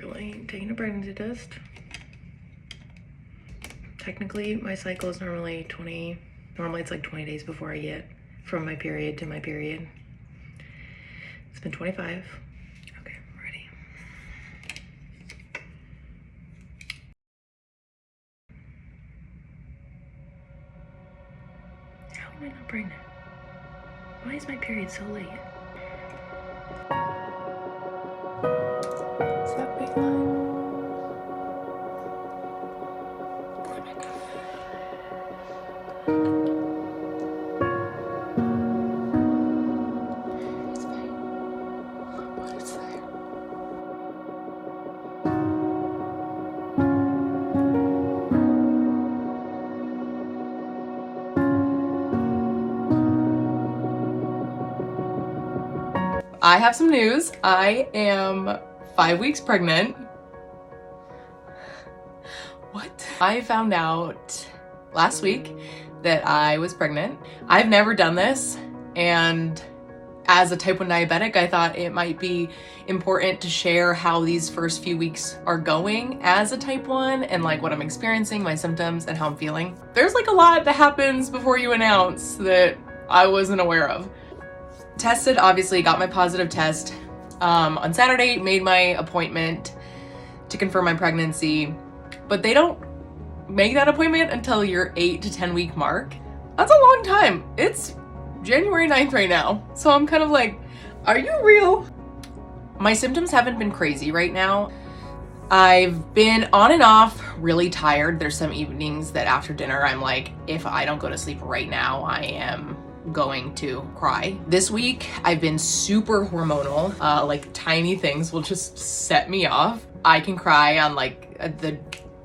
feeling, taking a pregnancy test. Technically, my cycle is normally it's like 20 days before I get from my period to my period. It's been 25. Okay, I'm ready. How am I not pregnant? Why is my period so late? Is that big line? Oh my God. It's fine. What is there? I have some news. I am 5 weeks pregnant. What? I found out last week that I was pregnant. I've never done this, and as a type 1 diabetic, I thought it might be important to share how these first few weeks are going as a type 1 and like what I'm experiencing, my symptoms, and how I'm feeling. There's like a lot that happens before you announce that I wasn't aware of. Tested, obviously, got my positive test on Saturday, made my appointment to confirm my pregnancy, but they don't make that appointment until your 8 to 10 week mark. That's a long time. It's January 9th right now. So I'm kind of like, are you real? My symptoms haven't been crazy right now. I've been on and off really tired. There's some evenings that after dinner, I'm like, if I don't go to sleep right now, I am going to cry. This week, I've been super hormonal. Like tiny things will just set me off. I can cry on like the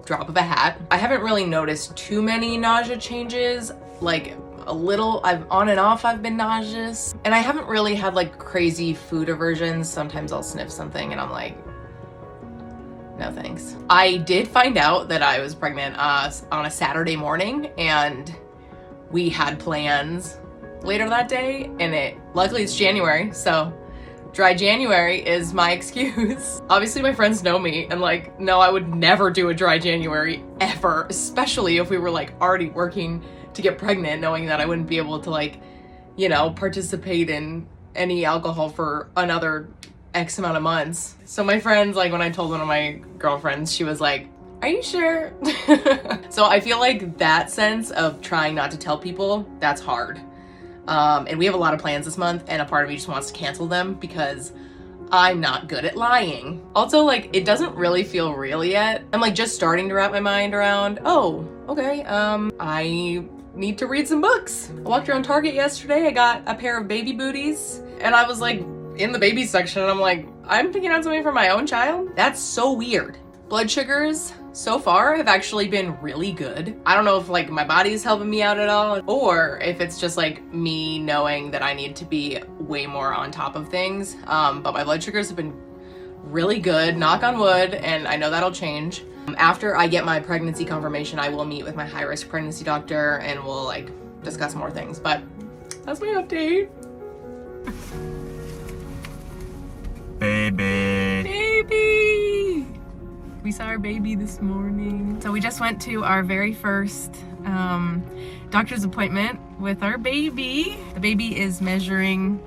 drop of a hat. I haven't really noticed too many nausea changes, like a little. I've on and off, I've been nauseous. And I haven't really had like crazy food aversions. Sometimes I'll sniff something and I'm like, no thanks. I did find out that I was pregnant on a Saturday morning, and we had plans later that day, and luckily it's January, so dry January is my excuse. Obviously my friends know me, and like, no, I would never do a dry January ever, especially if we were like already working to get pregnant, knowing that I wouldn't be able to like, you know, participate in any alcohol for another X amount of months. So my friends, like when I told one of my girlfriends, she was like, are you sure? So I feel like that sense of trying not to tell people, that's hard. And we have a lot of plans this month, and a part of me just wants to cancel them because I'm not good at lying. Also, like, it doesn't really feel real yet. I'm like just starting to wrap my mind around, oh, okay, I need to read some books. I walked around Target yesterday, I got a pair of baby booties, and I was like in the baby section, and I'm like, I'm picking out something for my own child? That's so weird. Blood sugars so far have actually been really good. I don't know if like my body is helping me out at all, or if it's just like me knowing that I need to be way more on top of things. But my blood sugars have been really good, knock on wood, and I know that'll change. After I get my pregnancy confirmation, I will meet with my high-risk pregnancy doctor and we'll like discuss more things, but that's my update. Baby! We saw our baby this morning. So we just went to our very first doctor's appointment with our baby. The baby is measuring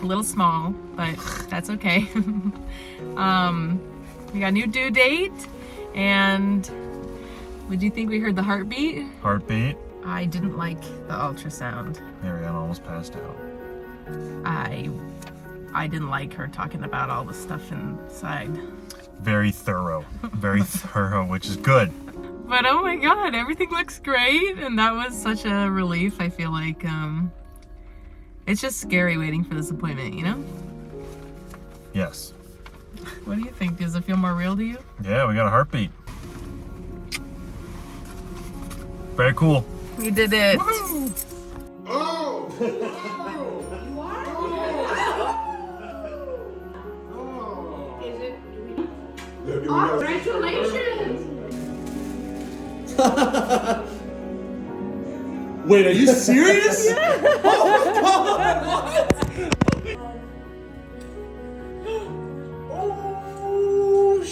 a little small, but that's okay. We got a new due date, and what do you think? We heard the heartbeat? Heartbeat? I didn't like the ultrasound. Marianne almost passed out. I didn't like her talking about all the stuff inside. Very thorough, which is good. But oh my God, everything looks great, and that was such a relief. I feel like it's just scary waiting for this appointment, you know? Yes. What do you think? Does it feel more real to you? Yeah, we got a heartbeat. Very cool. We did it. Woo! Oh! Congratulations! Wait, are you serious? Oh my God! What? Oh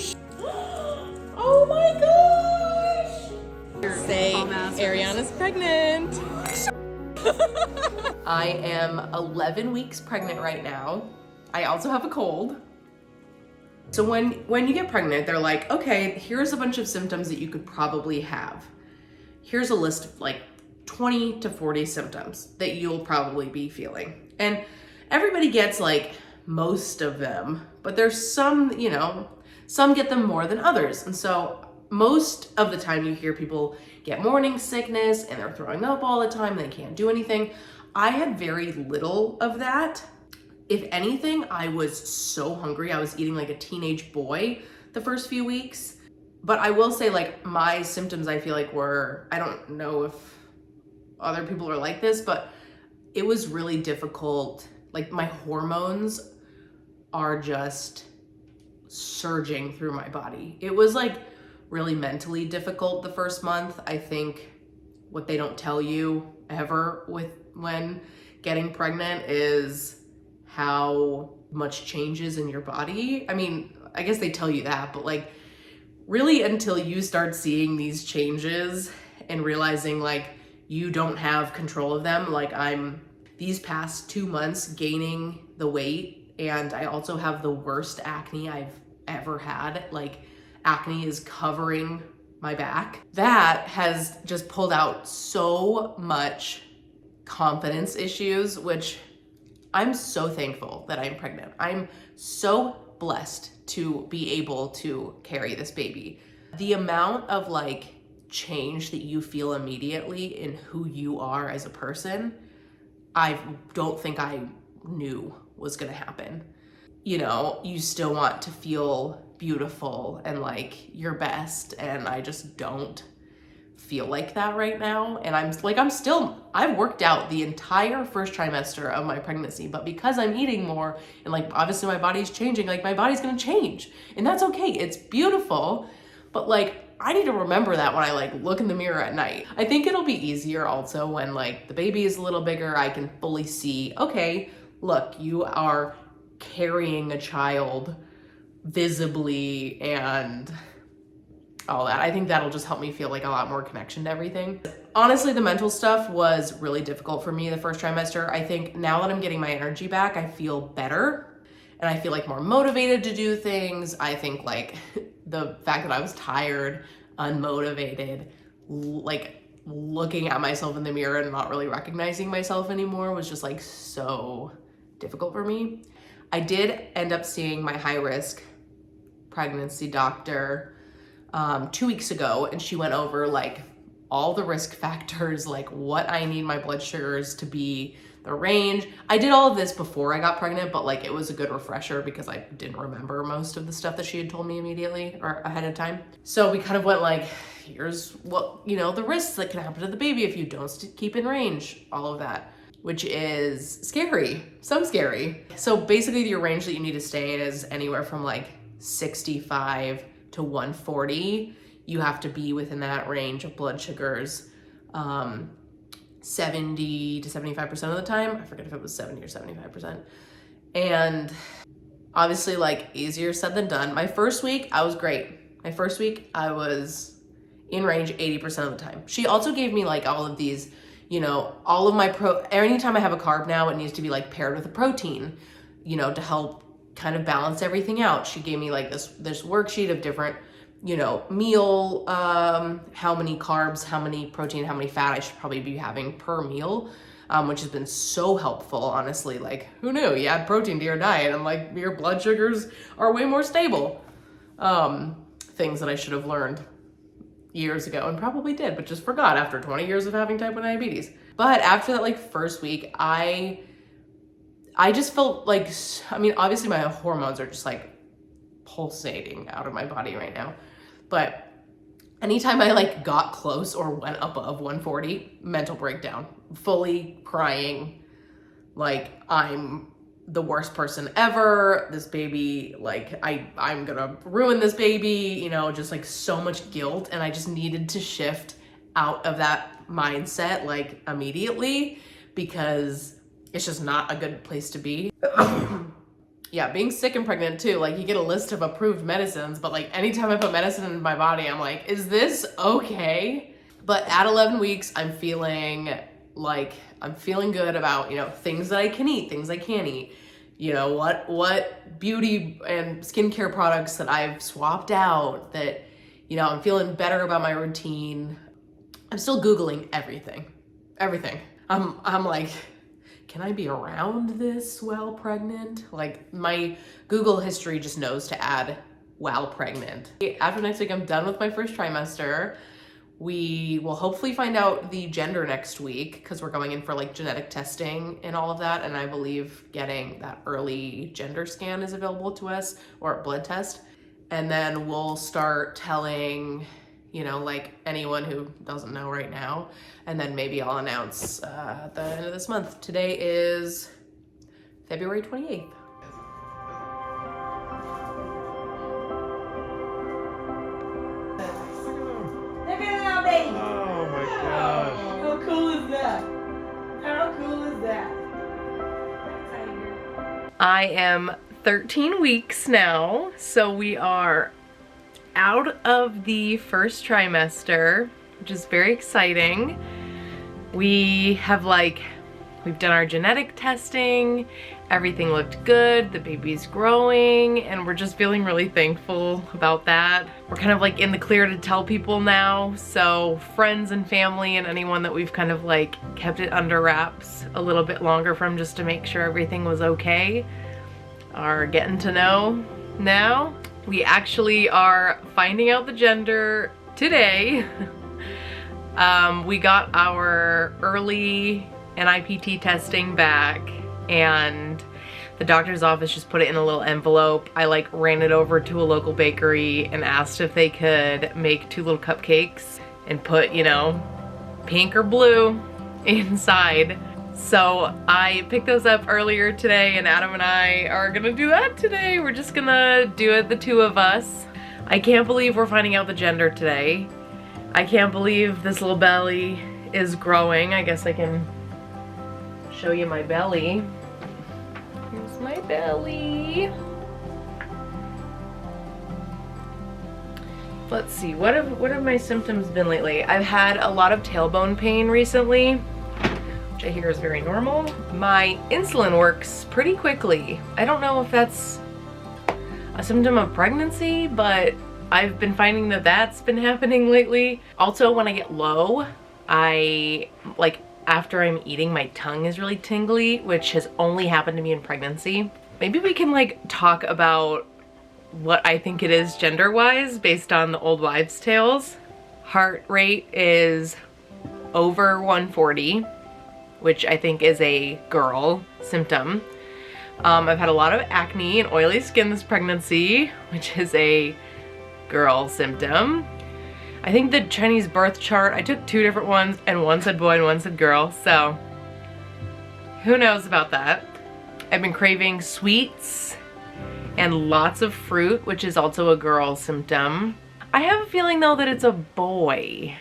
I am 11 weeks pregnant right now. I also have a cold. So when you get pregnant, they're like, okay, here's a bunch of symptoms that you could probably have. Here's a list of like 20 to 40 symptoms that you'll probably be feeling. And everybody gets like most of them, but there's some, you know, some get them more than others. And so most of the time you hear people get morning sickness and they're throwing up all the time and they can't do anything. I had very little of that. If anything, I was so hungry. I was eating like a teenage boy the first few weeks. But I will say, like, my symptoms I feel like were, I don't know if other people are like this, but it was really difficult. Like, my hormones are just surging through my body. It was like really mentally difficult the first month. I think what they don't tell you ever when getting pregnant is how much changes in your body. I mean, I guess they tell you that, but like really until you start seeing these changes and realizing like you don't have control of them. Like I'm these past 2 months gaining the weight, and I also have the worst acne I've ever had. Like acne is covering my back. That has just pulled out so much confidence issues, which I'm so thankful that I'm pregnant. I'm so blessed to be able to carry this baby. The amount of like change that you feel immediately in who you are as a person, I don't think I knew was gonna happen. You know, you still want to feel beautiful and like your best, and I just don't feel like that right now. And I've worked out the entire first trimester of my pregnancy, but because I'm eating more and like obviously my body's changing, like my body's gonna change, and that's okay. It's beautiful, but like I need to remember that when I like look in the mirror at night. I think it'll be easier also when like the baby is a little bigger. I can fully see, okay, look, you are carrying a child visibly and all that. I think that'll just help me feel like a lot more connection to everything. Honestly, the mental stuff was really difficult for me the first trimester. I think now that I'm getting my energy back, I feel better and I feel like more motivated to do things. I think like the fact that I was tired, unmotivated, like looking at myself in the mirror and not really recognizing myself anymore was just like so difficult for me. I did end up seeing my high risk pregnancy doctor 2 weeks ago, and she went over like all the risk factors, like what I need my blood sugars to be, the range. I did all of this before I got pregnant, but like it was a good refresher because I didn't remember most of the stuff that she had told me immediately or ahead of time. So we kind of went like, here's what, you know, the risks that can happen to the baby if you don't keep in range, all of that, which is scary, some scary. So basically your range that you need to stay in is anywhere from like 65 to 140. You have to be within that range of blood sugars 70 to 75% of the time. I forget if it was 70 or 75%. And obviously like easier said than done. My first week, I was great. My first week, I was in range 80% of the time. She also gave me like all of these, you know, all of my anytime I have a carb now, it needs to be like paired with a protein, you know, to help kind of balance everything out. She gave me like this worksheet of different, you know, meal, how many carbs, how many protein, how many fat I should probably be having per meal, which has been so helpful, honestly. Like, who knew? You add protein to your diet and like your blood sugars are way more stable. Things that I should have learned years ago and probably did, but just forgot after 20 years of having type 1 diabetes. But after that like first week, I just felt like, I mean, obviously my hormones are just like pulsating out of my body right now. But anytime I like got close or went above 140, mental breakdown, fully crying, like I'm the worst person ever. This baby, like I'm gonna ruin this baby, you know, just like so much guilt. And I just needed to shift out of that mindset like immediately because it's just not a good place to be. Yeah, being sick and pregnant too, like you get a list of approved medicines, but like anytime I put medicine in my body, I'm like, is this okay? But at 11 weeks, I'm feeling Like, I'm feeling good about, things that I can eat, things I can't eat. What beauty and skincare products that I've swapped out, that, I'm feeling better about my routine. I'm still Googling everything. I'm like, can I be around this while pregnant? Like, my Google history just knows to add while pregnant. After next week, I'm done with my first trimester. We will hopefully find out the gender next week because we're going in for like genetic testing and all of that. And I believe getting that early gender scan is available to us, or a blood test. And then we'll start telling, like anyone who doesn't know right now. And then maybe I'll announce at the end of this month. Today is February 28th. Oh my gosh. How cool is that? How cool is that? I am 13 weeks now, so we are out of the first trimester, which is very exciting. We've done our genetic testing, everything looked good, the baby's growing, and we're just feeling really thankful about that. We're kind of like in the clear to tell people now, so friends and family and anyone that we've kind of like kept it under wraps a little bit longer from, just to make sure everything was okay, are getting to know now. We actually are finding out the gender today. We got our early NIPT testing back, and the doctor's office just put it in a little envelope. I like ran it over to a local bakery and asked if they could make 2 little cupcakes and put, pink or blue inside. So I picked those up earlier today, and Adam and I are gonna do that today. We're just gonna do it, the 2 of us. I can't believe we're finding out the gender today. I can't believe this little belly is growing. I guess I can show you my belly. Here's my belly. Let's see, what have my symptoms been lately? I've had a lot of tailbone pain recently, which I hear is very normal. My insulin works pretty quickly. I don't know if that's a symptom of pregnancy, but I've been finding that that's been happening lately. Also, when I get low, after I'm eating, my tongue is really tingly, which has only happened to me in pregnancy. Maybe we can talk about what I think it is gender-wise based on the old wives' tales. Heart rate is over 140, which I think is a girl symptom. I've had a lot of acne and oily skin this pregnancy, which is a girl symptom. I think the Chinese birth chart, I took 2 different ones, and one said boy and one said girl, so who knows about that. I've been craving sweets and lots of fruit, which is also a girl symptom. I have a feeling though that it's a boy.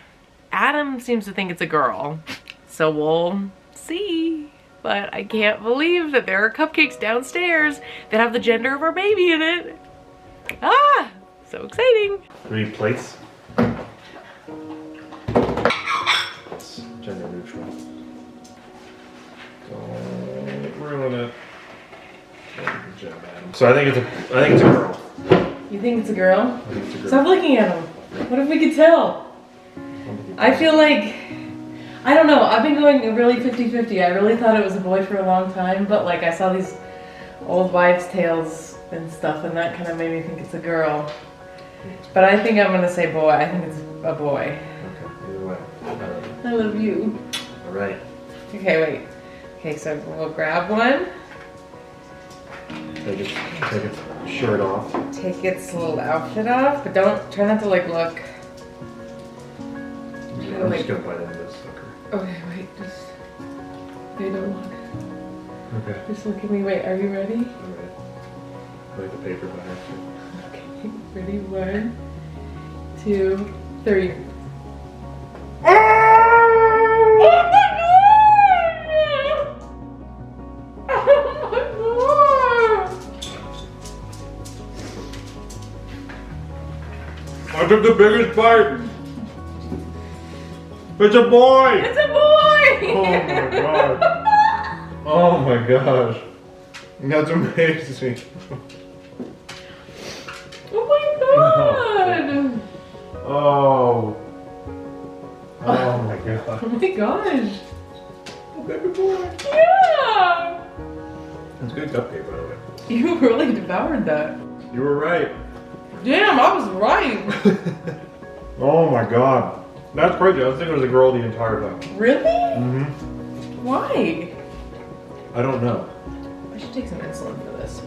Adam seems to think it's a girl, so we'll see. But I can't believe that there are cupcakes downstairs that have the gender of our baby in it. Ah, so exciting. Any plates? It's gender neutral. Don't ruin it. Good job, Adam. So I think it's a girl. You think it's a girl? I think it's a girl. Stop looking at him. What if we could tell? I feel like, I don't know, I've been going really 50-50. I really thought it was a boy for a long time, but I saw these old wives' tales and stuff, and that kind of made me think it's a girl. But I think I'm gonna say boy. I think it's a boy. Okay, either way. I love you. All right. Okay, wait. Okay, so we'll grab one. Take its shirt off. Take its little outfit off, but try not to look. I'm just gonna bite into this sucker. Okay, wait, don't look. Okay. Just look at me. Wait, are you ready? All right. Like the paper bag. Okay, ready? 1, 2, 3. I took the biggest bite. It's a boy. It's a boy! my god. Oh my gosh. That's amazing. Oh my god! Oh. Oh my god. Oh my gosh! Oh, baby boy. Yeah! That's good cupcake, by the way. You really devoured that. You were right. Damn, I was right. Oh my god. That's crazy. I was thinking it was a girl the entire time. Really? Mm-hmm. Why? I don't know. I should take some insulin for this.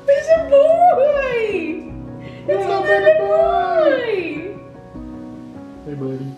It's a boy! It's a baby boy! Hey, buddy.